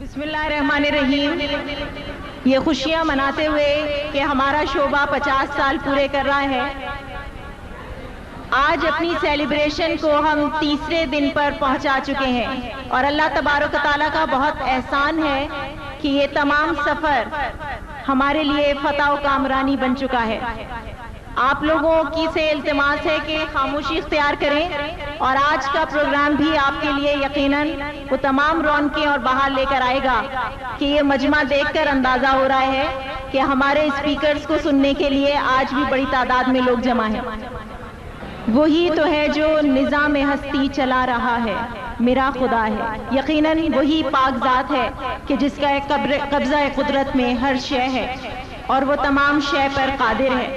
بسم اللہ الرحمن الرحیم. یہ خوشیاں مناتے ہوئے کہ ہمارا شعبہ 50 سال پورے کر رہا ہے، آج اپنی سیلیبریشن کو ہم تیسرے دن پر پہنچا چکے ہیں، اور اللہ تبارک و تعالیٰ کا بہت احسان ہے کہ یہ تمام سفر ہمارے لیے فتح و کامرانی بن چکا ہے. آپ لوگوں کی سے التماس ہے کہ خاموشی اختیار کریں، اور آج کا پروگرام بھی آپ کے لیے یقیناً وہ تمام رونقیں اور بہار لے کر آئے گا کہ یہ مجمع دیکھ کر اندازہ ہو رہا ہے کہ ہمارے اسپیکرز کو سننے کے لیے آج بھی بڑی تعداد میں لوگ جمع ہیں. وہی تو ہے جو نظام ہستی چلا رہا ہے، میرا خدا ہے. یقیناً وہی پاک ذات ہے کہ جس کا قبضہ قدرت میں ہر شے ہے اور وہ تمام شے پر قادر ہے.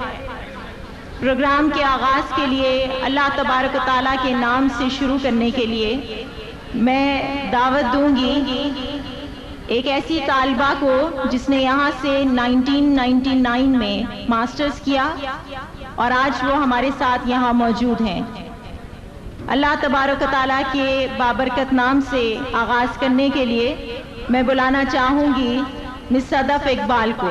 پروگرام کے آغاز کے لیے اللہ تبارک و تعالیٰ کے نام سے شروع کرنے کے لیے میں دعوت دوں گی ایک ایسی طالبہ کو جس نے یہاں سے 1999 میں ماسٹرز کیا اور آج وہ ہمارے ساتھ یہاں موجود ہیں. اللہ تبارک و تعالیٰ کے بابرکت نام سے آغاز کرنے کے لیے میں بلانا چاہوں گی مس صدف اقبال کو.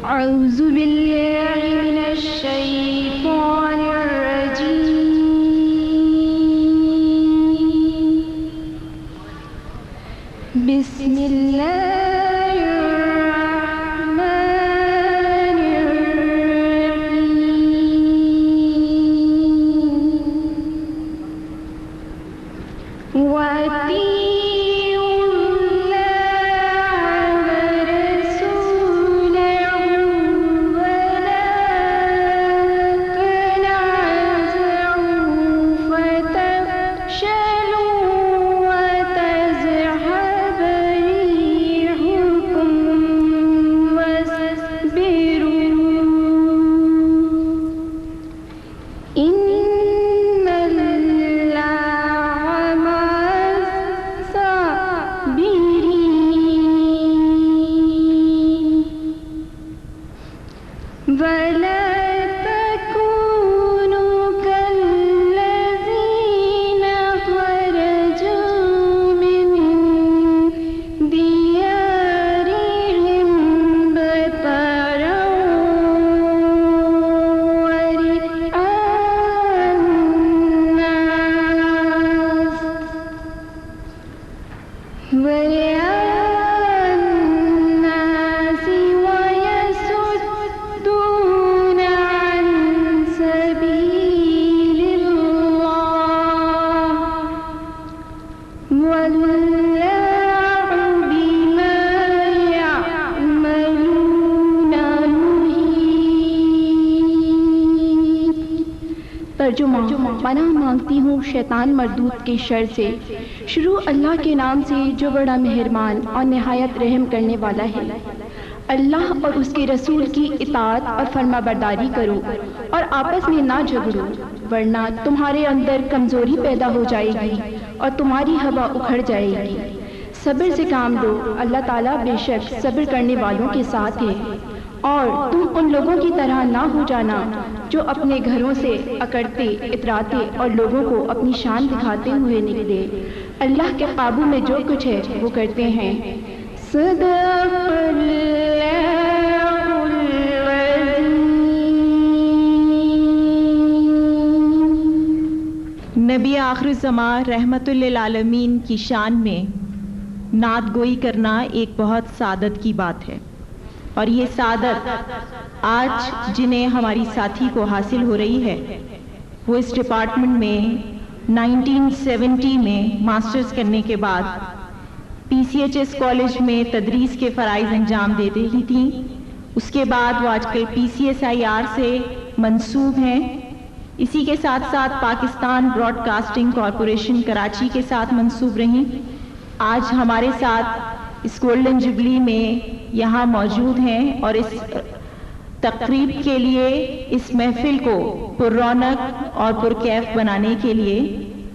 اعوذ باللہ من الشیطان الرجیم. بسم اللہ الرحمن الرحیم. پناہ مانگتی ہوں شیطان مردود کے شر سے. شروع اللہ کے نام سے جو بڑا مہربان اور نہایت رحم کرنے والا ہے. اللہ اور اس کے رسول کی اطاعت اور فرما برداری کرو اور آپس میں نہ جھگڑو، ورنہ تمہارے اندر کمزوری پیدا ہو جائے گی اور تمہاری ہوا اکھڑ جائے گی. صبر سے کام لو، اللہ تعالیٰ بے شک صبر کرنے والوں کے ساتھ ہے. اور تم ان لوگوں کی طرح نہ ہو جانا جو اپنے گھروں سے اکڑتے اتراتے اور لوگوں کو اپنی شان دکھاتے ہوئے نکلے. اللہ کے قابو میں جو کچھ ہے وہ کرتے ہیں. صدق اللہ العظیم. نبی آخر الزمان رحمت للعالمین کی شان میں نعت گوئی کرنا ایک بہت سعادت کی بات ہے، اور یہ سعادت آج جنہیں ہماری ساتھی کو حاصل ہو رہی ہے وہ اس ڈپارٹمنٹ میں 1970 میں ماسٹرز کرنے کے بعد PCHS کالج میں تدریس کے فرائض انجام دے رہی تھیں. اس کے بعد وہ آج کل PCSIR سے منصوب ہیں. اسی کے ساتھ ساتھ Pakistan broadcasting corporation Karachi کے ساتھ منصوب رہیں. آج ہمارے ساتھ اس گولڈن جبلی میں یہاں موجود ہیں اور اس تقریب کے لیے اس محفل کو پر رونق اور پرکیف بنانے کے لیے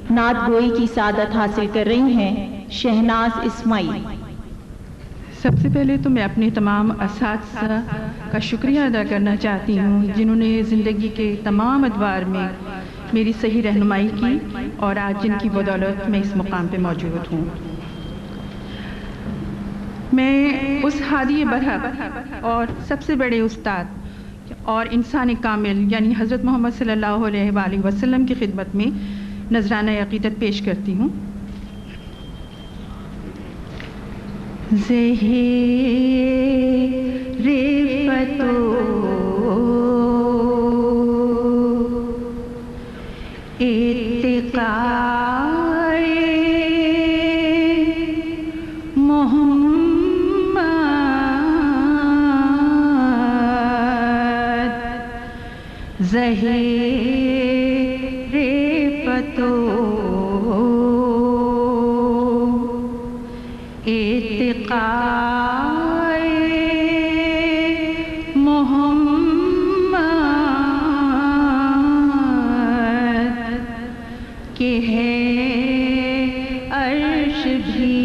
نعت گوئی کی سعادت حاصل کر رہی ہیں شہناز اسماعیل. سب سے پہلے تو میں اپنے تمام اساتذہ کا شکریہ ادا کرنا چاہتی ہوں جنہوں نے زندگی کے تمام ادوار میں میری صحیح رہنمائی کی اور آج جن کی بدولت میں اس مقام پہ موجود ہوں. میں اس ہادی برحق اور سب سے بڑے استاد اور انسان کامل یعنی حضرت محمد صلی اللہ علیہ وآلہ وسلم کی خدمت میں نذرانہ عقیدت پیش کرتی ہوں۔ زہر فتو اتقاء محمد، زہر فتو اتقاء محمد کہ ہے عرش بھی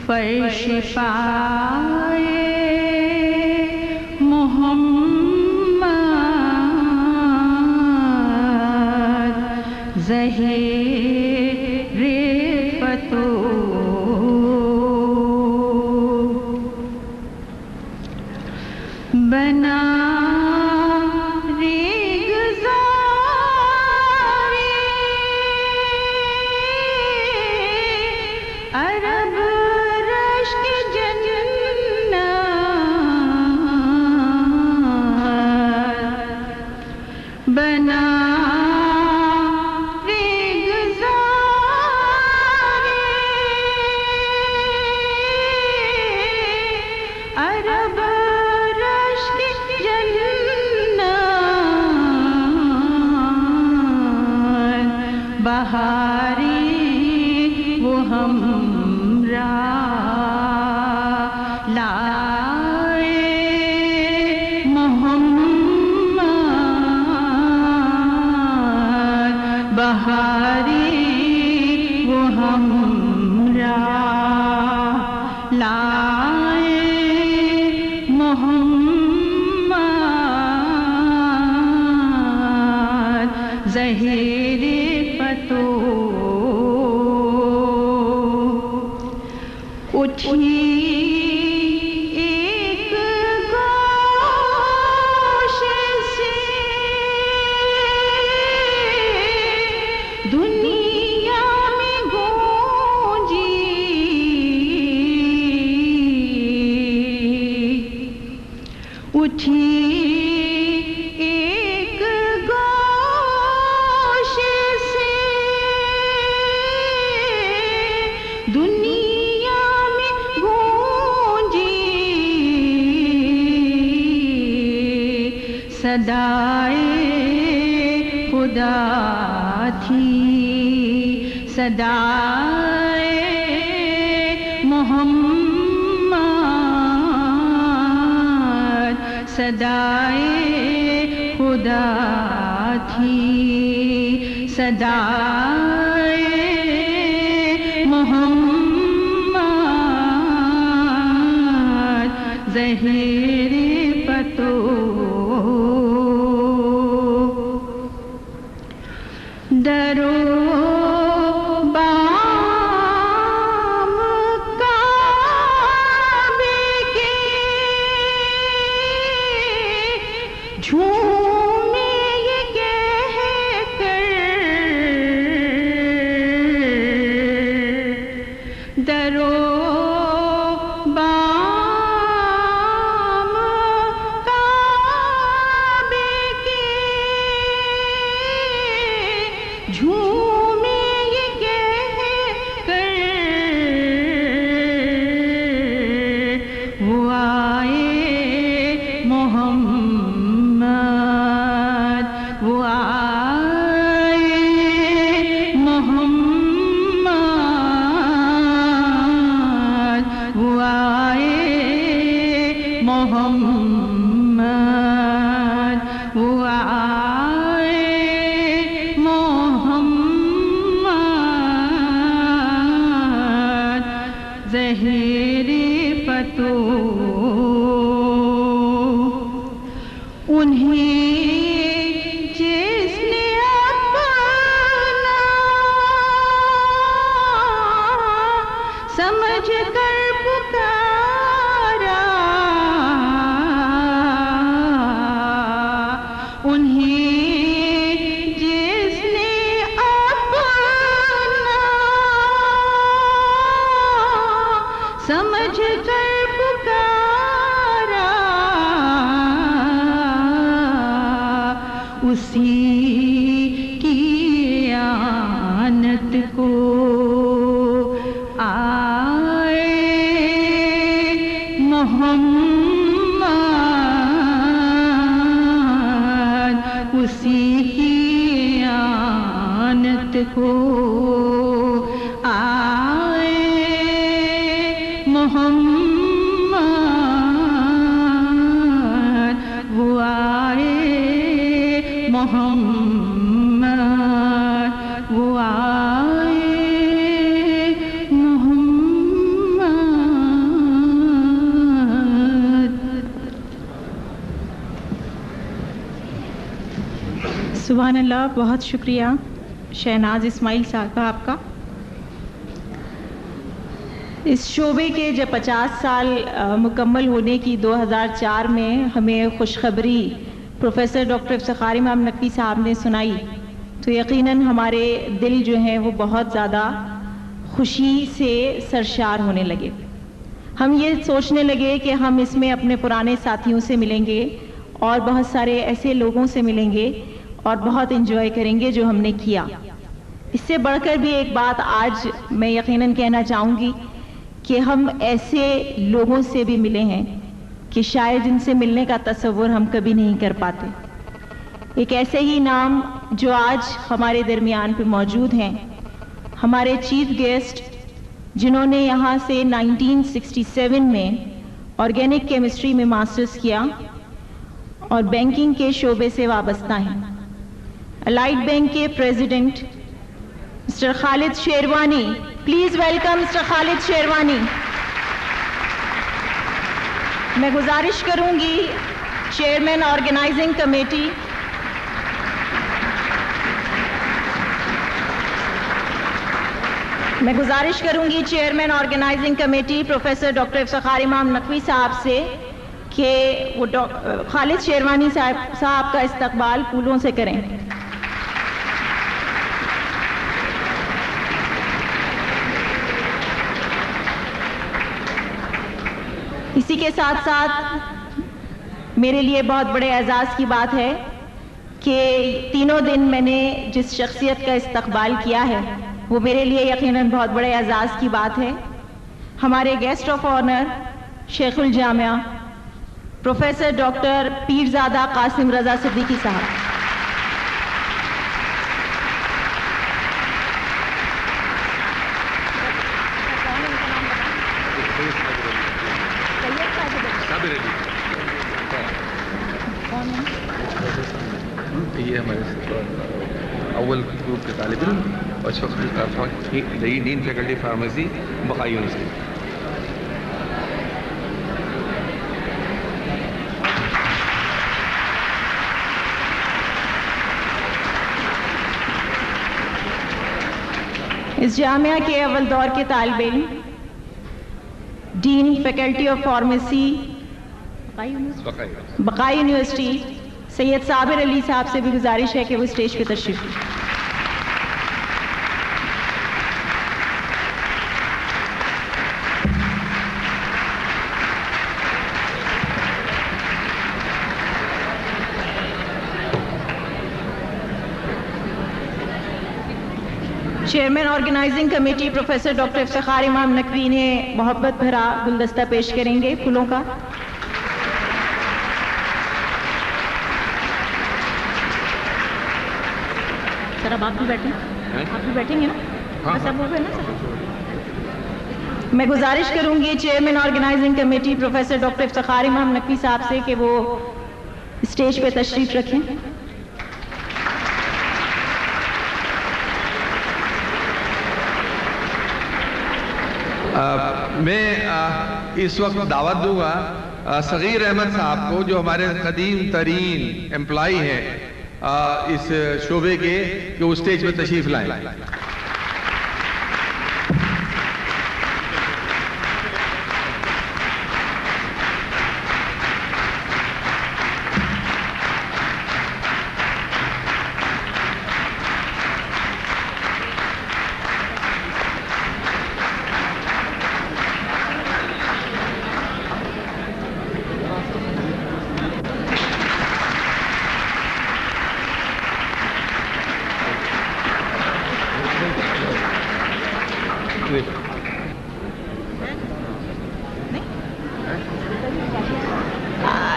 فرش پائے محمد، زہر فتو بنا عرب رشک جنت بنا عرب رشک جنت بہاری وہ ہم لائے محمد، بہاری وہ ہم لائے محمد، زہر فتو اٹھی ایک گوش سے دنیا میں گونجی، اٹھی ایک گوش سے دنیا میں گونجی، صدائے خدا تھی، صدائے محمد، صدائے خدا تھی، صدائے محمد، زہر فتو درو بام کعبے کے جھومے یہ کہہ کر، درو بام کعبے کے جھومے یہ کہہ کر، وہ آئے محمد، وہ آئے محمد، وہ آئے محمد، وہ آئے محمد، زہر فتو انہیں جس نے اپنا سمجھ کر پکارا اسی کی آنت کو آئے محمد اسی کی آنت کو آئے محمد وہ آئے محمد وہ آئے محمد. سبحان اللہ. بہت شکریہ شہناز اسماعیل صاحبہ آپ کا. اس شعبے کے جب 50 سال مکمل ہونے کی 2004 میں ہمیں خوشخبری پروفیسر ڈاکٹر افتخار امام نقوی صاحب نے سنائی تو یقیناً ہمارے دل جو ہیں وہ بہت زیادہ خوشی سے سرشار ہونے لگے. ہم یہ سوچنے لگے کہ ہم اس میں اپنے پرانے ساتھیوں سے ملیں گے اور بہت سارے ایسے لوگوں سے ملیں گے اور بہت انجوائے کریں گے جو ہم نے کیا. اس سے بڑھ کر بھی ایک بات آج میں یقیناً کہنا چاہوں گی کہ ہم ایسے لوگوں سے بھی ملے ہیں کہ شاید ان سے ملنے کا تصور ہم کبھی نہیں کر پاتے. ایک ایسے ہی نام جو آج ہمارے درمیان پہ موجود ہیں, ہمارے چیف گیسٹ جنہوں نے یہاں سے 1967 میں آرگینک کیمسٹری میں ماسٹرز کیا اور بینکنگ کے شعبے سے وابستہ ہیں. الائٹ بینک کے president mister Khalid Sherwani. Please welcome mister Khalid Sherwani. میں گزارش کروں گی chairman organising committee professor doctor Iftikhar Imam Naqvi صاحب سے کہ وہ خالد شیروانی صاحب کا استقبال پھولوں سے کریں. اسی کے ساتھ ساتھ میرے لیے بہت بڑے اعزاز کی بات ہے کہ تینوں دن میں نے جس شخصیت کا استقبال کیا ہے وہ میرے لیے یقیناً بہت بڑے اعزاز کی بات ہے. ہمارے guest of honour Sheikh الجامعہ professor doctor Pirzada Qasim رضا صدیقی صاحب. یہ ہمارے اول گروپ کے طالب علم اور اس وقت dean faculty pharmacy Baqai university. اس جامعہ کے اول دور کے طالب علم dean faculty of pharmacy Baqai university Syed Sabir Ali sahib سے بھی گزارش ہے کہ وہ اسٹیج پہ تشریف لیں. Chairman organising committee professor doctor Iftikhar Imam Naqvi نے محبت بھرا گلدستہ پیش کریں گے پھولوں کا. سر اب آپ بھی بیٹھیں گے نا؟ سب ہو گئے نا سر؟ میں گزارش کروں گی chairman organising committee professor doctor Iftikhar Imam Naqvi صاحب سے کہ وہ اسٹیج پہ تشریف رکھیں. میں اس وقت دعوت دوں گا صغیر احمد صاحب کو جو ہمارے قدیم ترین امپلائی ہیں اس شعبے کے کہ وہ اسٹیج پہ تشریف لائیں.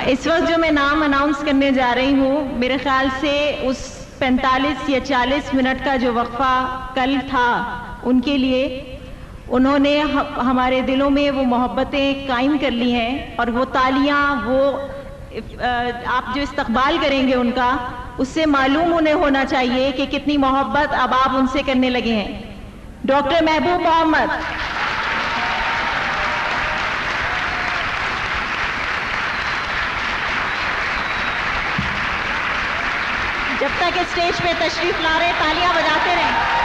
اس وقت جو میں نام اناؤنس کرنے جا رہی ہوں، میرے خیال سے اس 45 یا 40 منٹ کا جو وقفہ کل تھا ان کے لیے، انہوں نے ہمارے دلوں میں وہ محبتیں قائم کر لی ہیں، اور وہ تالیاں، وہ آپ جو استقبال کریں گے ان کا، اس سے معلوم انہیں ہونا چاہیے کہ کتنی محبت اب آپ ان سے کرنے لگے ہیں۔ ڈاکٹر محبوب محمد، جب تک اسٹیج پہ تشریف لا رہے تالیاں بجاتے رہیں۔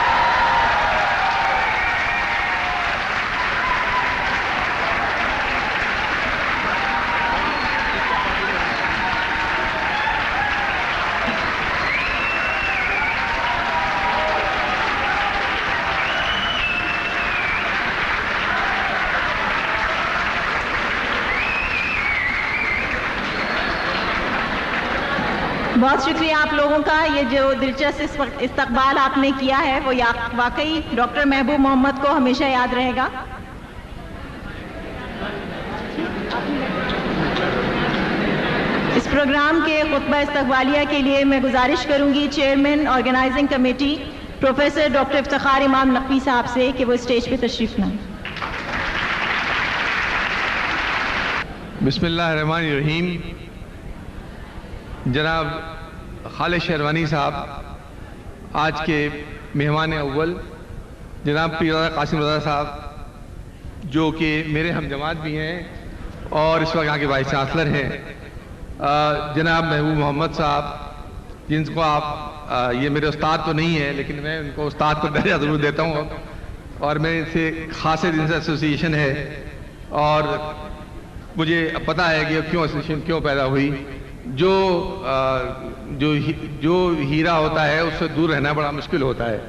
بہت شکریہ آپ لوگوں کا، یہ جو دلچسپ استقبال آپ نے کیا ہے وہ واقعی ڈاکٹر محبوب محمد کو ہمیشہ یاد رہے گا۔ اس پروگرام کے خطبہ استقبالیہ کے لیے میں گزارش کروں گی chairman organising committee professor doctor Iftikhar Imam Naqvi صاحب سے کہ وہ اسٹیج پہ تشریف لائیں۔ بسم اللہ الرحمن الرحیم۔ جناب خالد شہروانی صاحب، آج کے مہمان اول، جناب پیر قاسم رضا صاحب جو کہ میرے ہم جماعت بھی ہیں اور اس وقت یہاں کے وائس چانسلر ہیں، جناب محبوب محمد صاحب جن کو آپ یہ میرے استاد تو نہیں ہیں لیکن میں ان کو استاد کو درجہ ضرور دیتا ہوں، اور میں ان سے خاصے دن سے ایسوسیشن ہے اور مجھے پتہ ہے کہ کیوں ایسوسیشن کیوں پیدا ہوئی۔ جو ہیرا ہوتا ہے اس سے دور رہنا بڑا مشکل ہوتا ہے،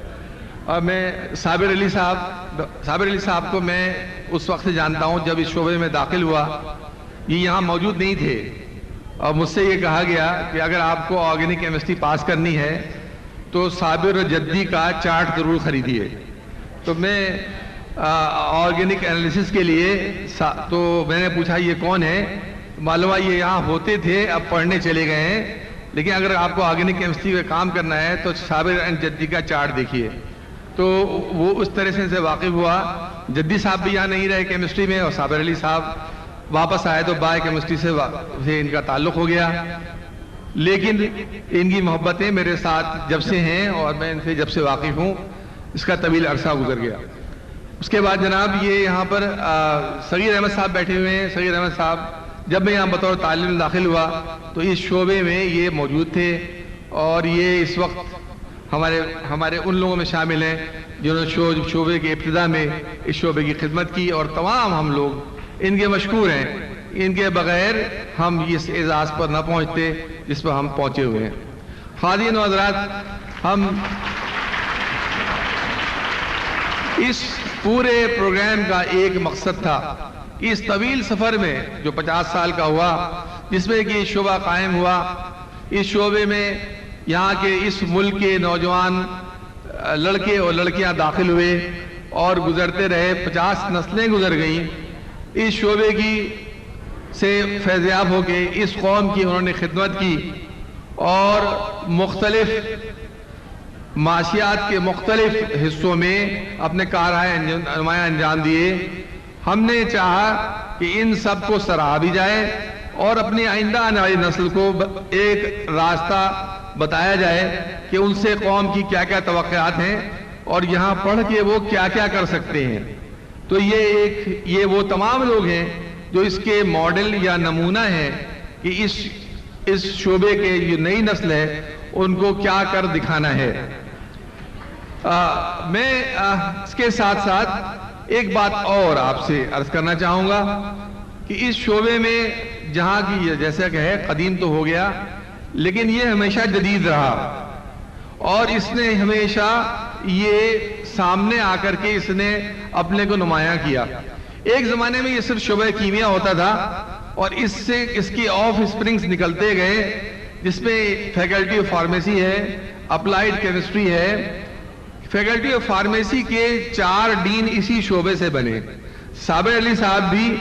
اور میں صابر علی صاحب کو میں اس وقت سے جانتا ہوں جب اس شعبے میں داخل ہوا، یہ یہاں موجود نہیں تھے، اور مجھ سے یہ کہا گیا کہ اگر آپ کو آرگینک کیمسٹری پاس کرنی ہے تو صابر جدی کا چارٹ ضرور خریدیے۔ تو میں آرگینک انالیسس کے لیے تو میں نے پوچھا یہ کون ہے، معلوم ہے یہ یہاں ہوتے تھے اب پڑھنے چلے گئے ہیں، لیکن اگر آپ کو آرگینک کیمسٹری پہ کام کرنا ہے تو صابر اینڈ جدی کا چارٹ دیکھیے۔ تو وہ اس طرح سے واقف ہوا، جدی صاحب بھی یہاں نہیں رہے کیمسٹری میں، اور صابر علی صاحب واپس آئے تو بائے کیمسٹری سے ان کا تعلق ہو گیا، لیکن ان کی محبتیں میرے ساتھ جب سے ہیں اور میں ان سے جب سے واقف ہوں اس کا طویل عرصہ گزر گیا۔ اس کے بعد جناب یہ یہاں پر صغیر احمد صاحب بیٹھے ہوئے ہیں۔ صغیر احمد صاحب جب میں یہاں بطور طالب داخل ہوا تو اس شعبے میں یہ موجود تھے، اور یہ اس وقت ہمارے ان لوگوں میں شامل ہیں جنہوں نے شعبے کے ابتدا میں اس شعبے کی خدمت کی، اور تمام ہم لوگ ان کے مشکور ہیں، ان کے بغیر ہم اس اعزاز پر نہ پہنچتے جس پر ہم پہنچے ہوئے ہیں۔ خواتین و حضرات، ہم اس پورے پروگرام کا ایک مقصد تھا کہ اس طویل سفر میں جو 50 سال کا ہوا، جس میں کہ شعبہ قائم ہوا، اس شعبے میں یہاں کے اس ملک کے نوجوان لڑکے اور لڑکیاں داخل ہوئے اور گزرتے رہے، 50 نسلیں گزر گئیں، اس شعبے کی سے فیضیاب ہو کے اس قوم کی انہوں نے خدمت کی، اور مختلف معاشیات کے مختلف حصوں میں اپنے کارہائے نمایاں انجام دیے۔ ہم نے چاہا کہ ان سب کو سراہا بھی جائے اور اپنی آئندہ آنے والی نسل کو ایک راستہ بتایا جائے کہ ان سے قوم کی کیا کیا توقعات ہیں اور یہاں پڑھ کے وہ کیا کیا کر سکتے ہیں۔ تو یہ وہ تمام لوگ ہیں جو اس کے ماڈل یا نمونہ ہیں کہ اس شعبے کے جو نئی نسل ہے ان کو کیا کر دکھانا ہے۔ میں اس کے ساتھ ساتھ ایک بات اور آپ سے عرض کرنا چاہوں گا کہ اس شعبے میں جہاں کی جیسا کہ ہے قدیم تو ہو گیا، لیکن یہ ہمیشہ جدید رہا، اور اس نے ہمیشہ یہ سامنے آ کر کے اس نے اپنے کو نمایاں کیا۔ ایک زمانے میں یہ صرف شعبہ کیمیا ہوتا تھا، اور اس سے اس کی آف اسپرنگز نکلتے گئے، جس میں فیکلٹی آف فارمیسی ہے، اپلائیڈ کیمسٹری ہے، فیکلٹی آف فارمیسی کے 4 ڈین اسی شعبے سے بنے. صابر علی صاحب بھی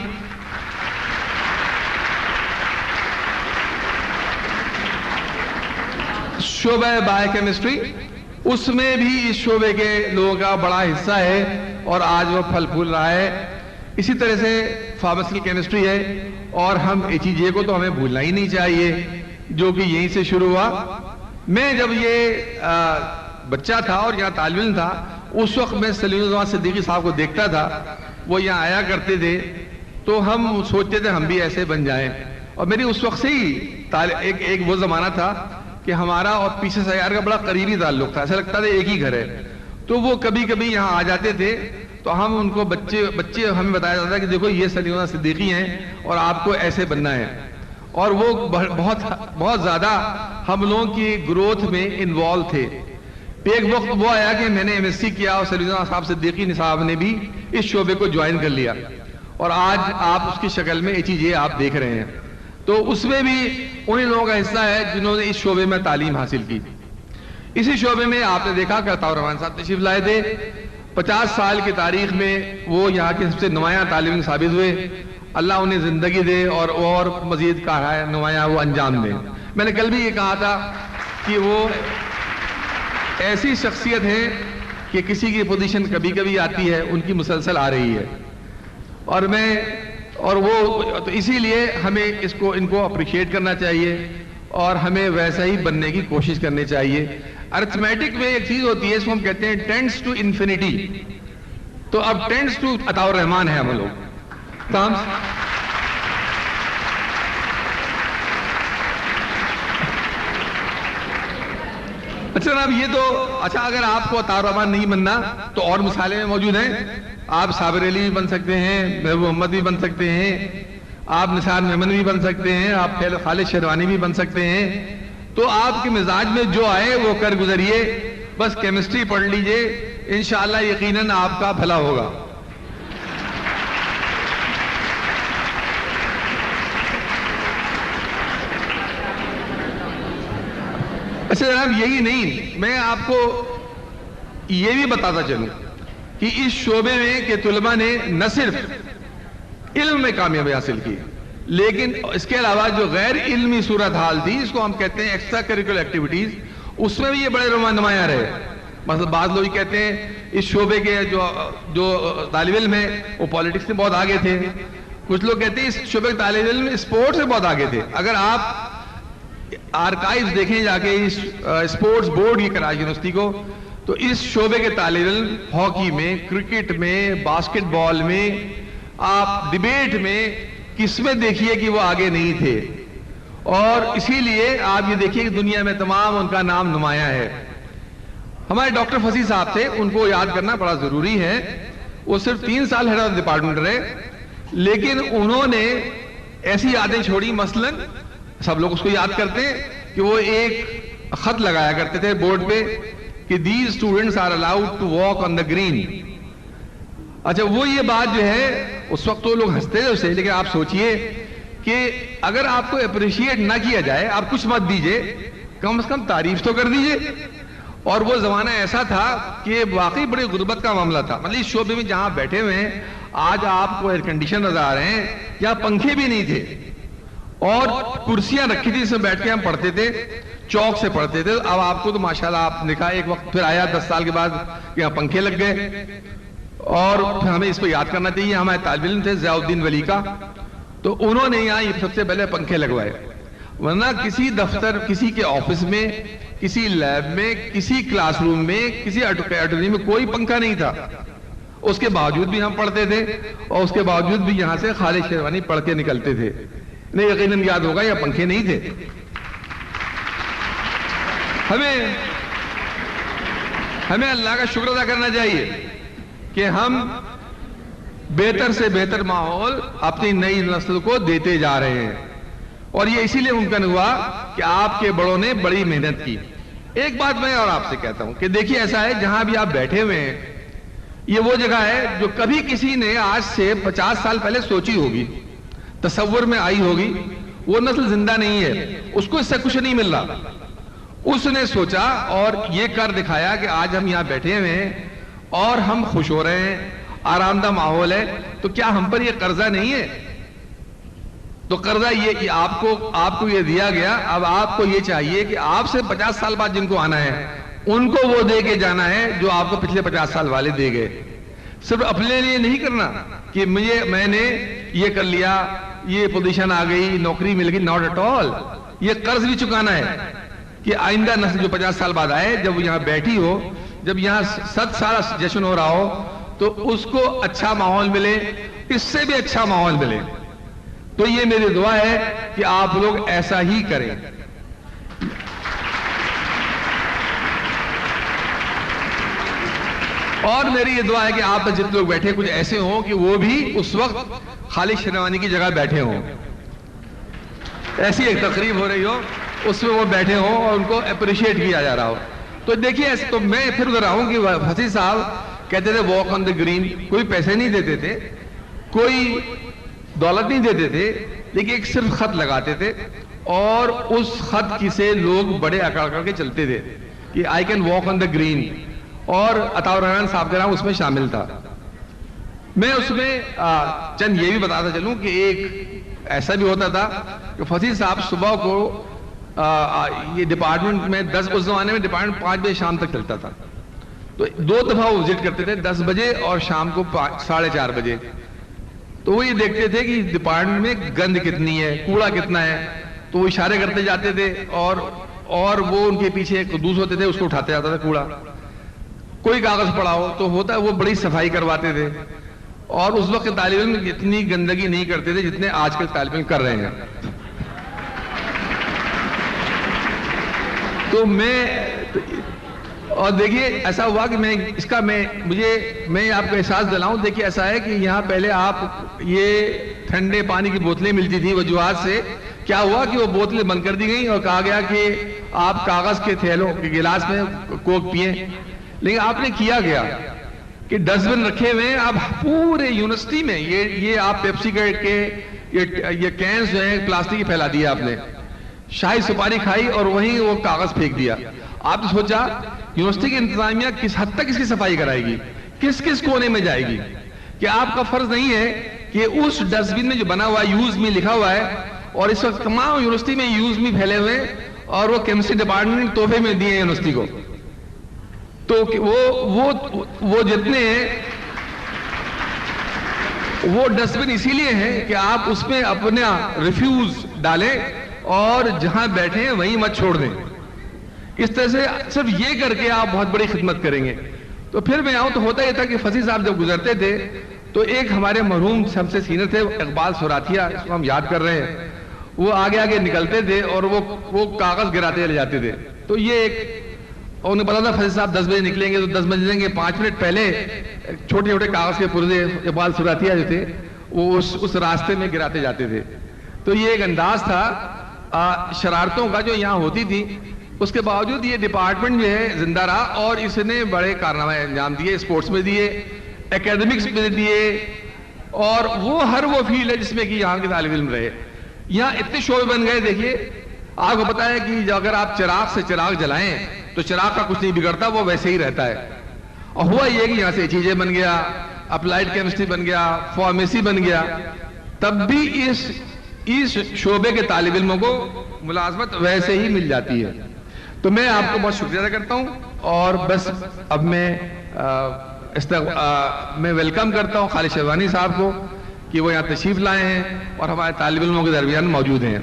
شعبہ بایو کیمسٹری، اس میں بھی اس شعبے کے لوگوں کا بڑا حصہ ہے اور آج وہ پھل پھول رہا ہے. اسی طرح سے فارمیسیکل کیمسٹری ہے، اور ہم HEJ کو تو ہمیں بھولنا ہی نہیں چاہیے جو کہ یہیں سے شروع ہوا. میں جب یہ بچہ تھا اور یہاں طالب علم تھا، اس وقت میں سلیم الزمان صدیقی صاحب کو دیکھتا تھا، وہ یہاں آیا کرتے تھے، تو ہم سوچتے تھے ہم بھی ایسے بن جائیں. اور میری اس وقت سے ہی ایک وہ زمانہ تھا کہ ہمارا اور پیچھے سیار کا بڑا قریبی تعلق تھا، ایسا لگتا تھا ایک ہی گھر ہے. تو وہ کبھی کبھی یہاں آ جاتے تھے تو ہم ان کو بچے ہمیں بتایا جاتا ہے کہ دیکھو یہ سلیم الزمان صدیقی ہیں اور آپ کو ایسے بننا ہے. اور وہ بہت زیادہ ہم لوگوں کی گروتھ میں انوالو تھے. ایک وقت وہ آیا کہ میں نے MSc کیا اور سلیم الزمان صاحب صدیقی صاحب نے بھی اس شعبے کو جوائن کر لیا، اور آج آپ اس کی شکل میں HEJ آپ دیکھ رہے ہیں. تو اس میں بھی انہی لوگوں کا حصہ ہے جنہوں نے اس شعبے میں تعلیم حاصل کی. اسی شعبے میں آپ نے دیکھا کہ عطاء الرحمن صاحب تشریف لائے تھے. 50 سال کی تاریخ میں وہ یہاں کے سب سے نمایاں طالب علم ثابت ہوئے. اللہ انہیں زندگی دے اور مزید نمایاں وہ انجام دے. میں نے کل بھی یہ کہا تھا کہ وہ ایسی شخصیت ہے کہ کسی کی پوزیشن کبھی کبھی آتی ہے، ان کی مسلسل آ رہی ہے. اور وہ تو اسی لیے ہمیں ان کو اپریشیٹ کرنا چاہیے اور ہمیں ویسا ہی بننے کی کوشش کرنی چاہیے. ارتھمیٹک میں ایک چیز ہوتی ہے، اس کو ہم کہتے ہیں ٹینڈس ٹو انفینٹی. تو اب ٹینڈس ٹو عطاء الرحمن ہے ہم لوگ. اچھا اب یہ تو اگر آپ کو عطاء الرحمن نہیں بننا تو اور مثالیں میں موجود ہیں. آپ صابر علی بھی بن سکتے ہیں، محبوب محمد بھی بن سکتے ہیں، آپ نثار میمن بھی بن سکتے ہیں، آپ خالد شیروانی بھی بن سکتے ہیں. تو آپ کے مزاج میں جو آئے وہ کر گزریے، بس کیمسٹری پڑھ لیجئے، انشاءاللہ یقیناً آپ کا بھلا ہوگا. اچھا جناب، یہی نہیں، میں آپ کو یہ بھی بتاتا چلوں کہ اس شعبے میں کہ طلباء نے نہ صرف علم میں کامیابی حاصل کی، لیکن اس کے علاوہ جو غیر علمی صورتحال تھی، اس کو ہم کہتے ہیں ایکسٹرا کریکولر ایکٹیویٹیز، اس میں بھی یہ بڑے نمایاں رہے. مثلا بعض لوگ کہتے ہیں اس شعبے کے جو طالب علم ہیں وہ پالیٹکس میں بہت آگے تھے. کچھ لوگ کہتے ہیں اس شعبے کے طالب علم اسپورٹس میں بہت آگے تھے. اگر آپ آرکائیوز دیکھیں جا کے اسپورٹس بورڈ کی کراچی یونیورسٹی کو، تو اس شعبے کے طالب علم ہاکی میں، کرکٹ میں، باسکٹ بال میں، آپ ڈیبیٹ میں کس میں دیکھیے کہ وہ آگے نہیں تھے. اور اسی لیے آپ یہ دیکھیے کہ دنیا میں تمام ان کا نام نمایاں ہے. ہمارے ڈاکٹر فصیح صاحب تھے، ان کو یاد کرنا بڑا ضروری ہے. وہ صرف 3 سال ہیڈ آف ڈپارٹمنٹ رہے، لیکن انہوں نے ایسی یادیں چھوڑی. مثلا سب لوگ اس کو یاد کرتے ہیں کہ وہ ایک خط لگایا کرتے تھے بورڈ پہ کہ these students are allowed to walk on the green. اچھا وہ یہ بات جو ہے اس وقت تو لوگ ہنستے تھے اسے، لیکن آپ سوچئے کہ اگر آپ کو اپریشیٹ نہ کیا جائے، آپ کچھ مت دیجئے، کم از کم تعریف تو کر دیجئے. اور وہ زمانہ ایسا تھا کہ واقعی بڑی غربت کا معاملہ تھا. مطلب اس شعبے میں جہاں بیٹھے ہوئے ہیں آج آپ کو ایئر کنڈیشن نظر آ رہے ہیں، یہاں پنکھے بھی نہیں تھے اور کرسیاں رکھی تھی، اس میں بیٹھ کے ہم پڑھتے تھے، چوک سے پڑھتے تھے. اب آپ کو تو ماشاءاللہ آپ نے کہا ایک وقت پھر آیا 10 سال کے بعد یہاں پنکھے لگ گئے. اور پھر ہمیں اس کو یاد کرنا چاہیے، ہمارے طالب علم تھے ضیاء الدین ولی کا، تو انہوں نے یہاں سب سے پہلے پنکھے لگوائے. ورنہ کسی دفتر، کسی کے آفس میں، کسی لیب میں، کسی کلاس روم میں، کسی اٹارنی میں کوئی پنکھا نہیں تھا. اس کے باوجود بھی ہم پڑھتے تھے اور اس کے باوجود بھی یہاں سے خالد شیروانی پڑھ کے نکلتے تھے. نہیں یقیناً یاد ہوگا یہ پنکھے نہیں تھے. ہمیں اللہ کا شکر ادا کرنا چاہیے کہ ہم بہتر سے بہتر ماحول اپنی نئی نسل کو دیتے جا رہے ہیں، اور یہ اسی لیے ممکن ہوا کہ آپ کے بڑوں نے بڑی محنت کی. ایک بات میں اور آپ سے کہتا ہوں کہ دیکھیے ایسا ہے جہاں بھی آپ بیٹھے ہوئے ہیں یہ وہ جگہ ہے جو کبھی کسی نے آج سے 50 سال پہلے سوچی ہوگی، تصور میں آئی ہوگی. وہ نسل زندہ نہیں ہے، اس کو اس سے کچھ نہیں مل رہا. اس نے سوچا اور یہ کر دکھایا کہ آج ہم یہاں بیٹھے ہوئے ہیں اور ہم خوش ہو رہے ہیں, آرام دہ ماحول ہے, تو کیا ہم پر یہ قرضہ نہیں ہے؟ تو قرضہ یہ آپ کو یہ دیا گیا. اب آپ کو یہ چاہیے کہ آپ سے 50 سال بعد جن کو آنا ہے ان کو وہ دے کے جانا ہے جو آپ کو پچھلے 50 سال والے دے گئے. صرف اپنے لیے نہیں کرنا کہ میں نے یہ کر لیا, یہ پوزیشن آ گئی, نوکری مل گئی. Not at all. یہ قرض بھی چکانا ہے کہ آئندہ نسل جو 50 سال بعد آئے, جب وہ یہاں بیٹھی ہو, جب یہاں 7 سال جشن ہو رہا ہو, تو اس کو اچھا ماحول ملے, اس سے بھی اچھا ماحول ملے. تو یہ میری دعا ہے کہ آپ لوگ ایسا ہی کریں. اور میری یہ دعا ہے کہ آپ جتنے لوگ بیٹھے کچھ ایسے ہوں کہ وہ بھی اس وقت خالد شیروانی کی جگہ بیٹھے ہوں. ایسی ایک تقریب ہو رہی ہو, اس میں وہ بیٹھے ہوں اور ان کو اپریشیٹ کیا جا رہا ہو. تو دیکھیے ایسے تو میں پھر ادھر آؤں کہ حفیظ صاحب کہتے تھے واک آن دا گرین. کوئی پیسے نہیں دیتے تھے, کوئی دولت نہیں دیتے تھے, لیکن ایک صرف خط لگاتے تھے اور اس خط کی سے لوگ بڑے اکڑ کر کے چلتے تھے کہ I can walk on the green. اور عطاء الرحمن صاحب کا نام اس میں شامل تھا. میں اس میں چند یہ بھی بتاتا چلوں کہ ایک ایسا بھی ہوتا تھا کہ فصیح صاحب صبح کو یہ ڈپارٹمنٹ میں 10, اس زمانے میں ڈپارٹمنٹ 5 بجے شام تک چلتا تھا, تو 2 دفعہ وہ وزٹ کرتے تھے, 10 بجے اور شام کو 4:30 بجے. تو وہ یہ دیکھتے تھے کہ ڈپارٹمنٹ میں گند کتنی ہے, کوڑا کتنا ہے, تو وہ اشارے کرتے جاتے تھے اور وہ ان کے پیچھے ایک قدوس ہوتے تھے, اس کو اٹھاتے جاتا تھا کوڑا. کوئی کاغذ پڑا ہو تو ہوتا ہے وہ بڑی صفائی کرواتے تھے. اور اس وقت طالب علم اتنی گندگی نہیں کرتے تھے جتنے آج کل طالب علم کر رہے ہیں. تو اور دیکھیے ایسا ہوا کہ میں آپ کو احساس دلاؤں. دیکھیے ایسا ہے کہ یہاں پہلے آپ یہ ٹھنڈے پانی کی بوتلیں ملتی تھی وجوہات سے. کیا ہوا کہ وہ بوتلیں بند کر دی گئیں اور کہا گیا کہ آپ کاغذ کے تھیلوں کے گلاس میں کوک پئیں. لیکن آپ نے کیا گیا کہ ڈسٹ بن رکھے ہوئے ہیں آپ پورے یونیورسٹی میں. یہ آپ پیپسی کے یہ کینز جو ہیں پلاسٹک کی پھیلا دیا آپ نے, شاہی سپاری کھائی اور وہیں وہ کاغذ پھینک دیا. آپ نے سوچا یونیورسٹی کی انتظامیہ کس حد تک اس کی صفائی کرائے گی, کس کس کونے میں جائے گی. کہ آپ کا فرض نہیں ہے کہ اس ڈسٹ بن میں جو بنا ہوا ہے یوز می لکھا ہوا ہے, اور اس وقت تمام یونیورسٹی میں یوز می پھیلے ہوئے, اور وہ کیمسٹری ڈپارٹمنٹ نے تحفے میں دیے ہیں یونیورسٹی کو. تو وہ جتنے ہیں وہ ڈسٹ بن اسی لیے ہیں کہ آپ اس میں اپنا ریفیوز ڈالیں اور جہاں بیٹھے ہیں وہیں مت چھوڑ دیں. اس طرح سے صرف یہ کر کے آپ بہت بڑی خدمت کریں گے. تو پھر میں آؤں تو ہوتا یہ تھا کہ فصیح صاحب جب گزرتے تھے تو ایک ہمارے مرحوم سب سے سینئر تھے اقبال سوراتیہ, اس کو ہم یاد کر رہے ہیں, وہ آگے نکلتے تھے اور وہ کاغذ گراتے چلے جاتے تھے. تو یہ ایک انہیں پتا تھا فصیح صاحب 10 بجے نکلیں گے تو 10 بجے دیں گے, 5 منٹ پہلے چھوٹے چھوٹے کاغذ کے پرزے اقبال سوراتیہ جو تھے وہ اس راستے میں گراتے جاتے تھے. تو یہ ایک انداز تھا شرارتوں کا جو یہاں ہوتی تھی. اس کے باوجود یہ ڈپارٹمنٹ جو ہے زندہ رہا اور اس نے بڑے کارنامے انجام دیے, اسپورٹس میں دیے, اکیڈمکس میں دیے, اور وہ فیلڈ ہے جس میں کہ یہاں کے طالب علم رہے. یہاں اتنے شعبے بن گئے. دیکھیے آپ کو پتا ہے کہ اگر آپ چراغ سے چراغ جلائیں تو چراغ کا کچھ نہیں بگڑتا, وہ ویسے ہی رہتا ہے. اور ہوا یہ کہ یہاں سے چیزیں بن گیا, اپلائیڈ کیمسٹری بن گیا, فارمیسی بن گیا. تب بھی اس شعبے کے طالب علموں کو ملازمت ویسے ہی مل جاتی ہے. تو میں آپ کو بہت شکریہ ادا کرتا ہوں, اور بس اب میں ویلکم کرتا ہوں خالد شیروانی صاحب کو کہ وہ یہاں تشریف لائے ہیں اور ہمارے طالب علموں کے درمیان موجود ہیں.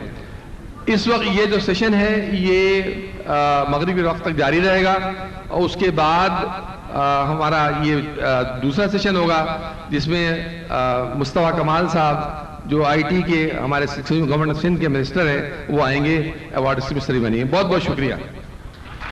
اس وقت یہ جو سیشن ہے یہ مغرب کے وقت تک جاری رہے گا, اور اس کے بعد ہمارا یہ دوسرا سیشن ہوگا جس میں مصطفیٰ کمال صاحب جو آئی ٹی کے ہمارے گورنمنٹ سندھ کے منسٹر ہیں وہ آئیں گے ایوارڈ سیریمنی. بہت بہت شکریہ.